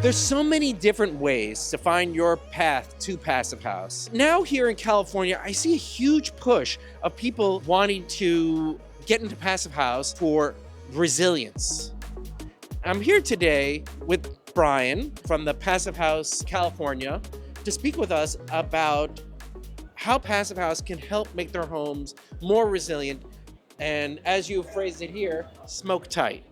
There's so many different ways to find your path to Passive House. Now here in California, I see a huge push of people wanting to get into Passive House for resilience. I'm here today with Brian from the Passive House California to speak with us about how Passive House can help make their homes more resilient and, as you phrased it here, smoke tight.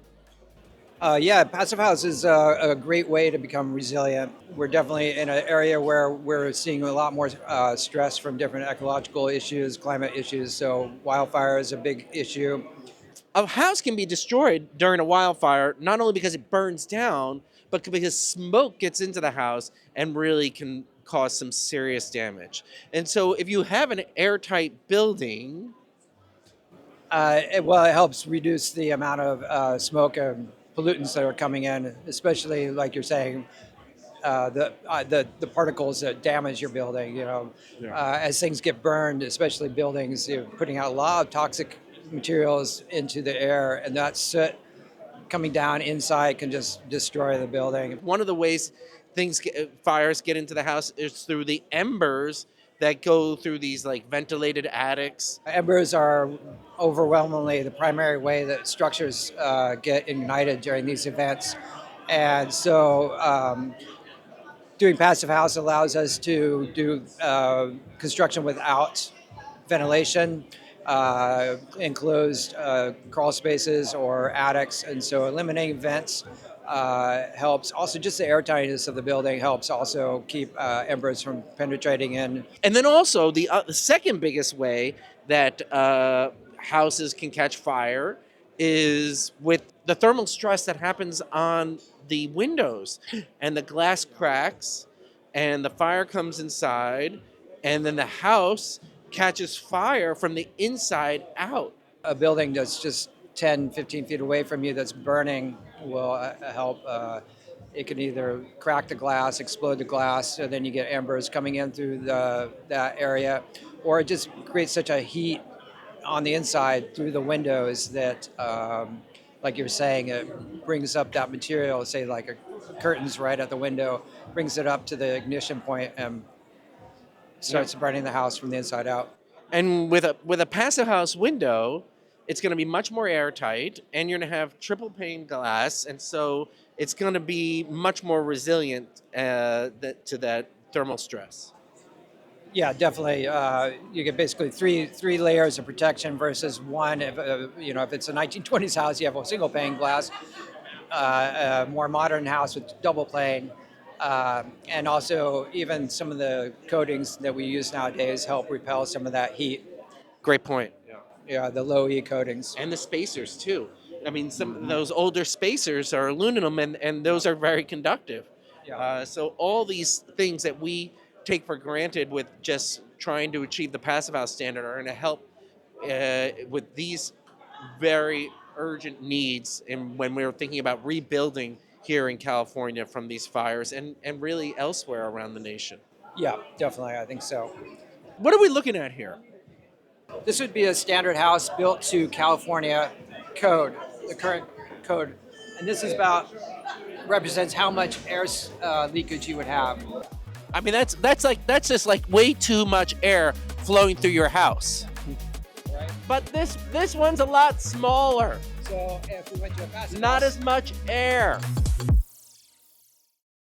Passive house is a great way to become resilient. We're definitely in an area where we're seeing a lot more stress from different ecological issues, climate issues. So wildfire is a big issue. A house can be destroyed during a wildfire, not only because it burns down, but because smoke gets into the house and really can cause some serious damage. And so if you have an airtight building, It helps reduce the amount of smoke and pollutants that are coming in, especially like you're saying, the particles that damage your building. As things get burned, especially buildings, you're putting out a lot of toxic materials into the air, and that soot coming down inside can just destroy the building. one of the ways fires get into the house is through the embers that go through these like ventilated attics. Embers are overwhelmingly the primary way that structures get ignited during these events. And so doing Passive House allows us to do construction without ventilation, enclosed crawl spaces or attics. And so eliminating vents helps. Also, just the airtightness of the building helps also keep embers from penetrating in. And then also the second biggest way that houses can catch fire is with the thermal stress that happens on the windows, and the glass cracks and the fire comes inside, and then the house catches fire from the inside out. A building that's just 10, 15 feet away from you that's burning will help. It can either crack the glass, explode the glass, so then you get embers coming in through that area, or it just creates such a heat on the inside through the windows that, like you're saying, it brings up that material, say like curtains right at the window, brings it up to the ignition point and starts burning the house from the inside out. And with a Passive House window, it's going to be much more airtight, and you're going to have triple pane glass, and so it's going to be much more resilient to that thermal stress. Yeah, definitely. You get basically three layers of protection versus one. If it's a 1920s house, you have a single pane glass. A more modern house with double pane, and also even some of the coatings that we use nowadays help repel some of that heat. Great point. Yeah, the low E coatings. And the spacers too. I mean, some of those older spacers are aluminum, and those are very conductive. Yeah. So all these things that we take for granted with just trying to achieve the Passive House standard are going to help with these very urgent needs, and when we're thinking about rebuilding here in California from these fires and really elsewhere around the nation. Yeah, definitely. I think so. What are we looking at here? This would be a standard house built to California code, the current code, and this is represents how much air leakage you would have. I mean, that's just like way too much air flowing through your house. Right. But this one's a lot smaller. So if we went to a passive Not house, as much air.